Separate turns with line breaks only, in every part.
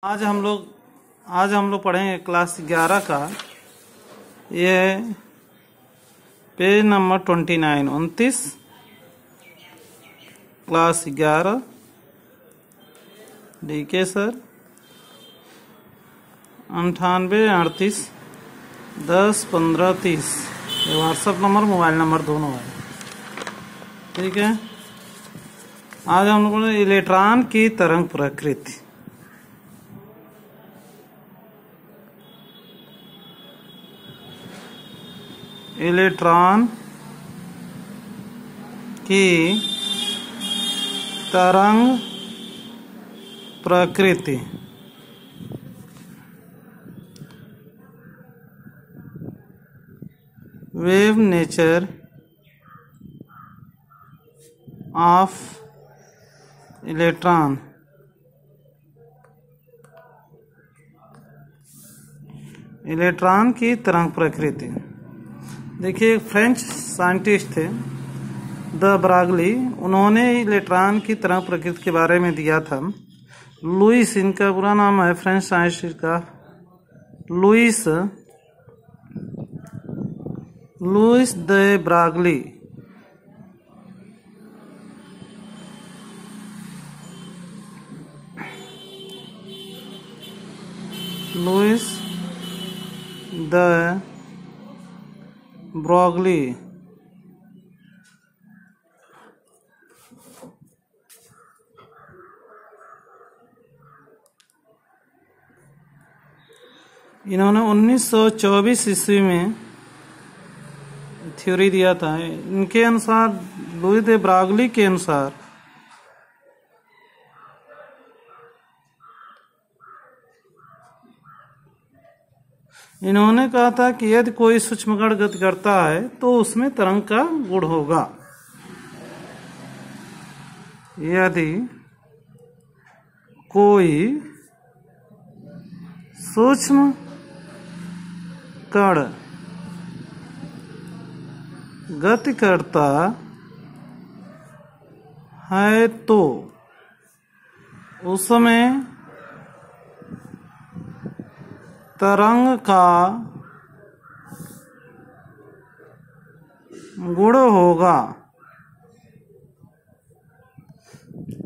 आज हम लोग पढ़ेंगे क्लास 11 का। ये page number 29 class 11 DK sir 9838101530। ये व्हाट्सएप नंबर मोबाइल नंबर दोनों है। ठीक है। आज हम लोगों ने इलेक्ट्रॉन की तरंग प्रकृति। इलेक्ट्रॉन की तरंग प्रकृति। Wave nature of electron. Electron की तरंग प्रकृति। देखिए, एक फ्रेंच साइंटिस्ट थे द ब्रागली। उन्होंने इलेक्ट्रॉन की तरंग प्रकृति के बारे में दिया था। लुइस, इनका पूरा नाम है फ्रेंच साइंटिस्ट का Louis the Broglie. Louis the Broglie इन्होंने 1924 ईस्वी में थ्योरी दिया था। इनके अनुसार, लुइस दे ब्रागली के अनुसार, इन्होंने कहा था कि यदि कोई सूक्ष्म कण गति करता है तो उसमें तरंग का गुण होगा। यदि कोई सूक्ष्म कण गति करता है तो उसमें तरंग का गुण होगा।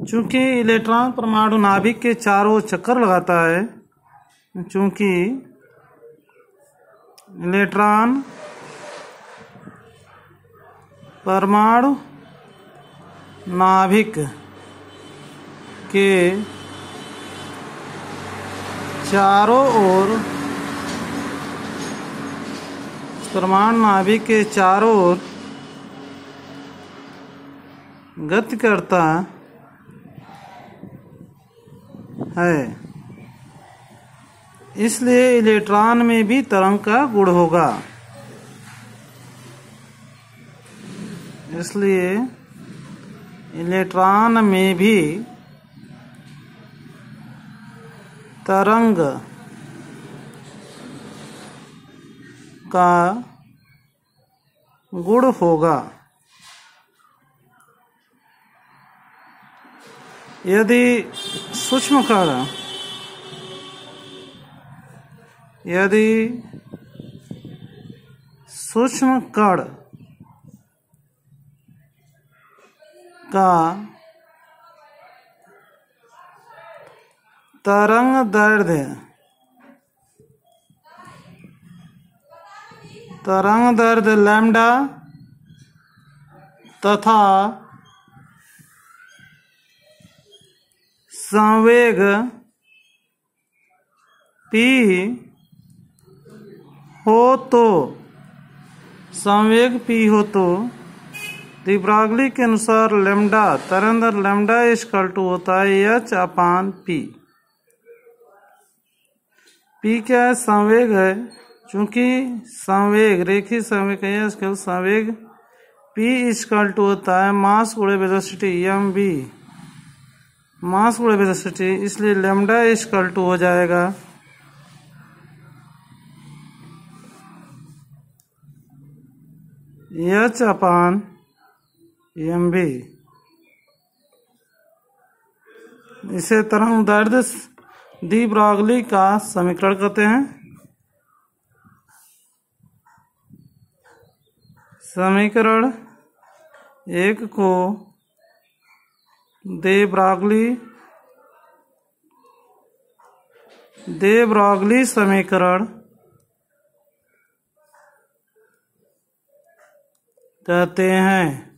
चूंकि इलेक्ट्रॉन परमाणु नाभिक के चारों चक्कर लगाता है, चूंकि इलेक्ट्रॉन परमाणु नाभिक के चारों ओर परमाणु नाभिक के चारों ओर गति करता है, इसलिए इलेक्ट्रॉन में भी तरंग का गुण होगा। इसलिए इलेक्ट्रॉन में भी तरंग का गुण होगा। यदि सूक्ष्म कण का तरंग दैर्घ्य लैम्डा तथा संवेग p हो तो द ब्रागली के अनुसार लैम्डा तरंग दैर्घ्य लैम्डा इक्वल टू होता है h/p। p क्या है? संवेग है। चूंकि संवेग रेखीय संवेग है, इसका संवेग p इक्वल टू होता है मास गुणे वेलोसिटी mv, मास गुणे वेलोसिटी। इसलिए लैम्डा इक्वल टू हो जाएगा h/mv। इसे तरंग दैर्घ्य डी ब्रॉगली का समीकरण कहते हैं। समीकरण एक को दे ब्रॉगली समीकरण कहते हैं।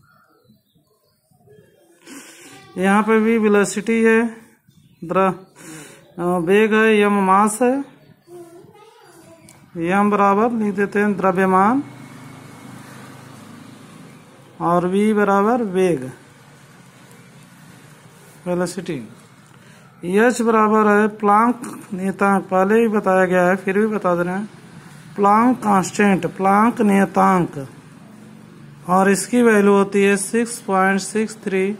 यहाँ पे भी वेलोसिटी है, वेग है, यम मास है, यम बराबर लिख देते हैं द्रव्यमान और v बराबर वेग वेलोसिटी। h बराबर है प्लांक नियतांक, पहले ही बताया गया है फिर भी बता दे रहे हैं, प्लांक कांस्टेंट, प्लांक नियतांक, और इसकी वैल्यू होती है 6.63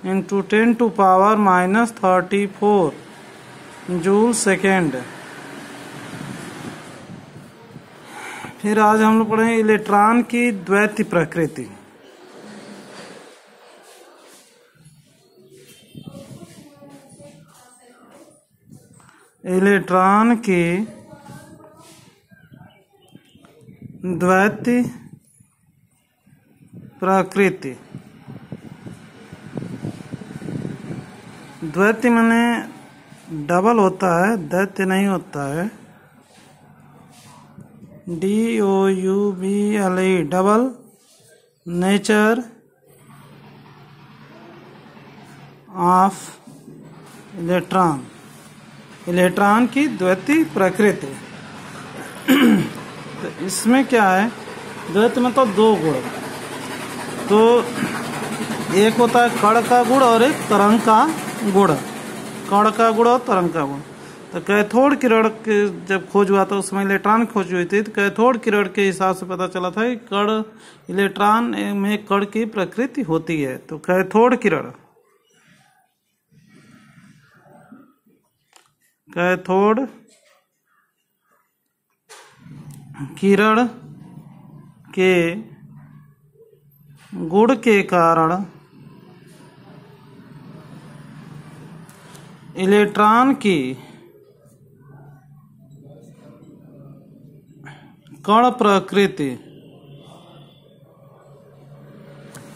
इंटू 10⁻⁻34 जूल सेकेंड। फिर आज हम लोग पढ़ेंगे इलेक्ट्रॉन की द्वैत प्रकृति। इलेक्ट्रॉन की द्वैत प्रकृति। द्वैत माने डबल होता है, दैत्य नहीं होता है। DOUBLE double nature of electron, electron की द्वैती प्रकृति। तो इसमें क्या है, द्वैत में तो दो गुण, तो एक होता है कण का गुण और एक तरंग का गुण, कण का गुण और तरंग का गुण। तो कैथोड किरण के जब खोज हुआ था उस समय इलेक्ट्रॉन खोज हुई थी, तो कैथोड किरण के हिसाब से पता चला था कि कण, इलेक्ट्रॉन में कण की प्रकृति होती है। तो कैथोड किरण के गुण के कारण इलेक्ट्रॉन की कण प्रकृति,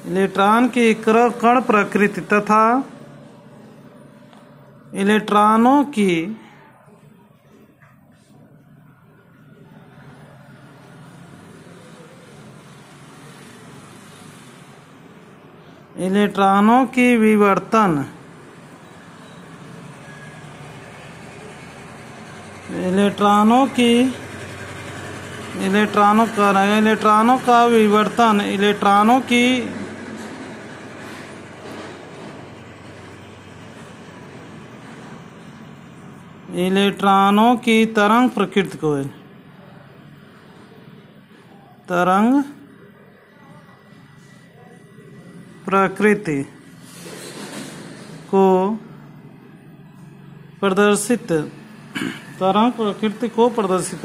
इलेक्ट्रॉन की कण प्रकृति तथा इलेक्ट्रॉनों की विवर्तन, इलेक्ट्रॉनों का विवर्तन, इलेक्ट्रॉनों की तरंग प्रकृति को, तरंग प्रकृति को प्रदर्शित, तरंग प्रकृति को प्रदर्शित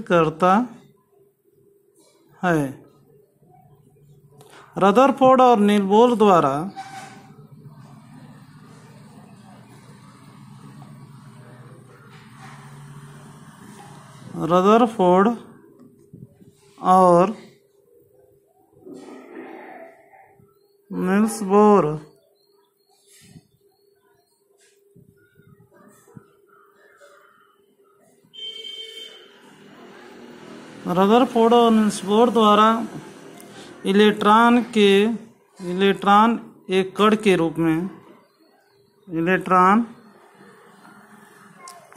करता है। रदरफोर्ड और नील बोर द्वारा रदरफोर्ड और नील्स बोर द्वारा इलेक्ट्रॉन एक कण के रूप में, इलेक्ट्रॉन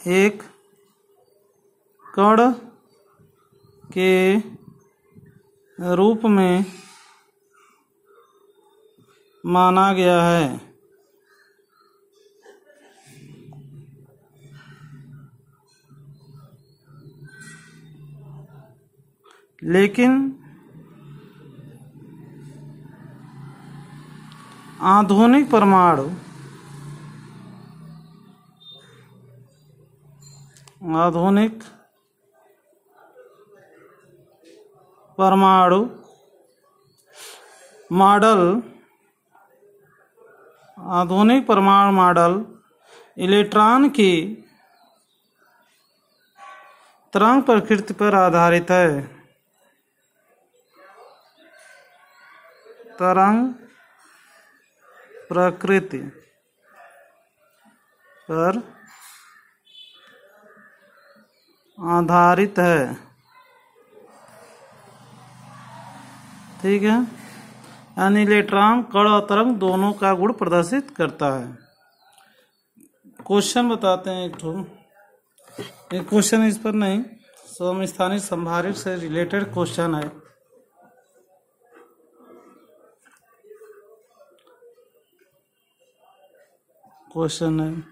एक कण के रूप में माना गया है। लेकिन आधुनिक परमाणु मॉडल आधुनिक परमाणु मॉडल इलेक्ट्रॉन की तरंग प्रकृति पर आधारित है। तरंग प्रकृति पर आधारित है। ठीक है, यानी इलेक्ट्रॉन कण और तरंग दोनों का गुण प्रदर्शित करता है। क्वेश्चन बताते हैं एक ठो। एक क्वेश्चन इस पर नहीं, समस्थानिक संभावित से रिलेटेड क्वेश्चन है। क्वेश्चन है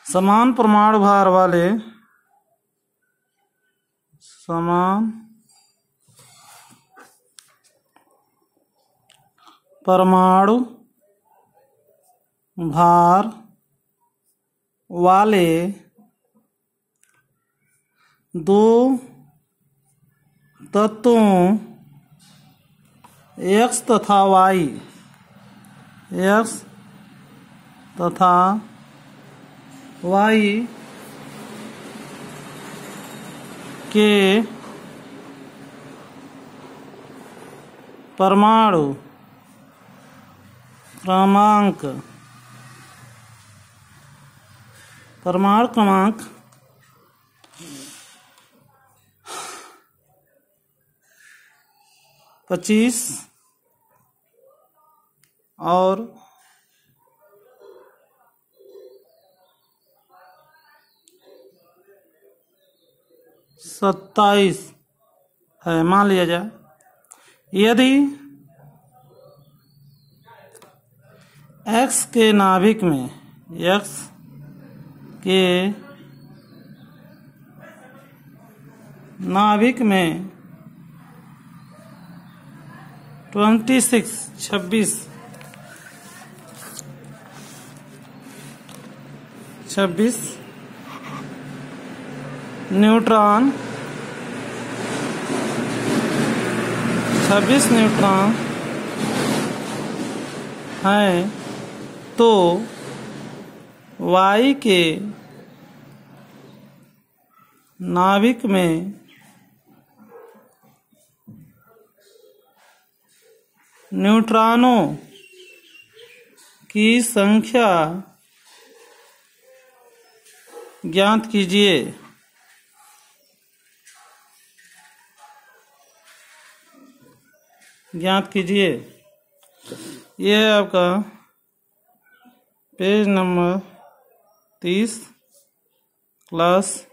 समान परमाणु भार वाले समान परमाणु भार वाले दो तत्वों X तथा Y, X तथा Y के परमाणु क्रमांक 25 और 27 है, मान लिया जाए। यदि X के नाभिक में X के नाभिक में 26 न्यूट्रॉन 26 न्यूट्रॉन हैं, तो Y के नाभिक में न्यूट्रॉनों की संख्या ज्ञात कीजिए। ज्ञात कीजिए। यह है आपका पेज नंबर 30 क्लास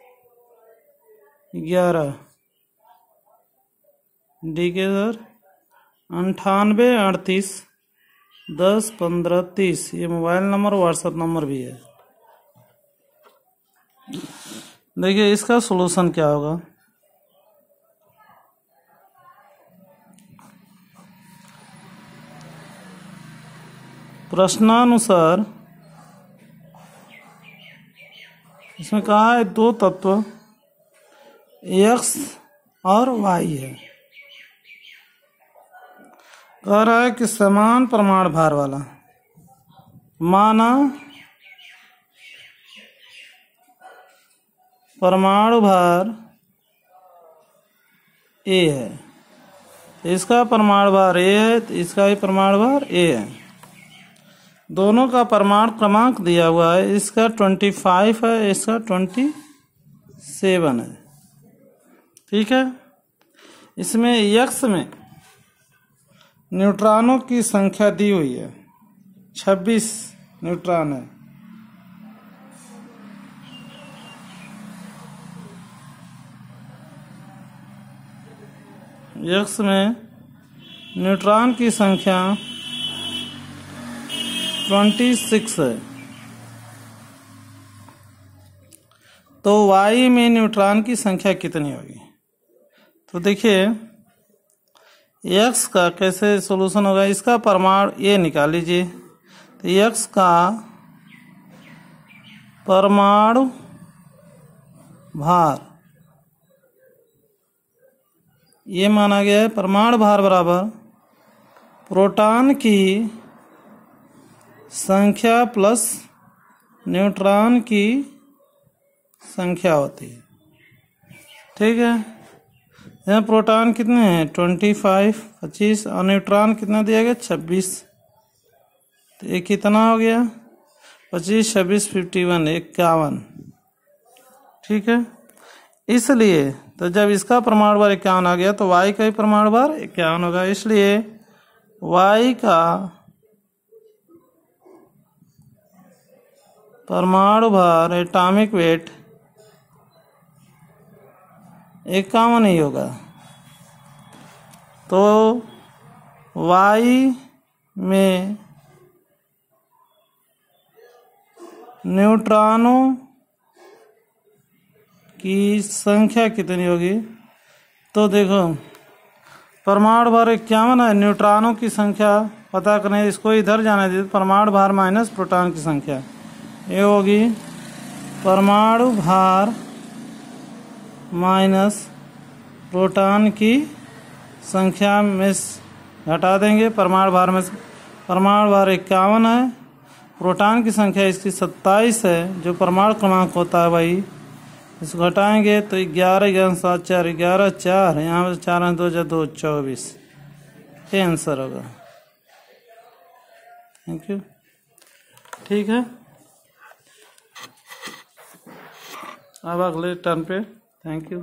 11 डी के सर 98 38 10 15 30। ये मोबाइल नंबर व्हाट्सएप नंबर भी है। देखिए इसका सॉल्यूशन क्या होगा। प्रश्नानुसार इसमें कहा है दो तत्व X और Y है। कह रहा है कि समान परमाणु भार वाला, माना परमाणु भार A है, इसका परमाणु भार A है, तो इसका भी परमाणु भार A है। दोनों का परमाणु क्रमांक दिया हुआ है, इसका 25 है, इसका 27 है। ठीक है, इसमें X में न्यूट्रॉनों की संख्या दी हुई है, 26 न्यूट्रॉन है। X में न्यूट्रॉन की संख्या 26 है, तो Y में न्यूट्रॉन की संख्या कितनी होगी। तो देखिए X का कैसे सॉल्यूशन होगा। इसका परमाणु ये निकाल लीजिए, तो X का परमाणु भार ये माना गया है, परमाणु भार बराबर प्रोटॉन की संख्या प्लस न्यूट्रॉन की संख्या होती है। ठीक है, यहाँ प्रोटॉन कितने हैं 25 25 और न्यूट्रॉन कितना दिया गया 26। तो ये कितना हो गया 25 26 51 51। ठीक है, इसलिए तो जब इसका परमाणु भार 51 आ गया तो y का भी परमाणु भार 51 होगा। इसलिए y का परमाणु भार एटॉमिक वेट 51 ही होगा। तो y में न्यूट्रॉनों की संख्या कितनी होगी, तो देखो परमाणु भार 51 है, न्यूट्रॉनों की संख्या पता करने, इसको इधर जाने दीजिए, परमाणु भार माइनस प्रोटॉन की संख्या, ये होगी परमाणु भार माइनस प्रोटॉन की संख्या में घटा देंगे। परमाणु भार में परमाणु भार 51 है, प्रोटॉन की संख्या इसकी 27 है, जो परमाणु क्रमांक होता है भाई, इसको घटाएंगे तो 11 11 7 4 11 4, यहाँ पर 4 2 2 24, ये आंसर होगा। Thank you. ठीक है, अब अगले टर्न पे। Thank you.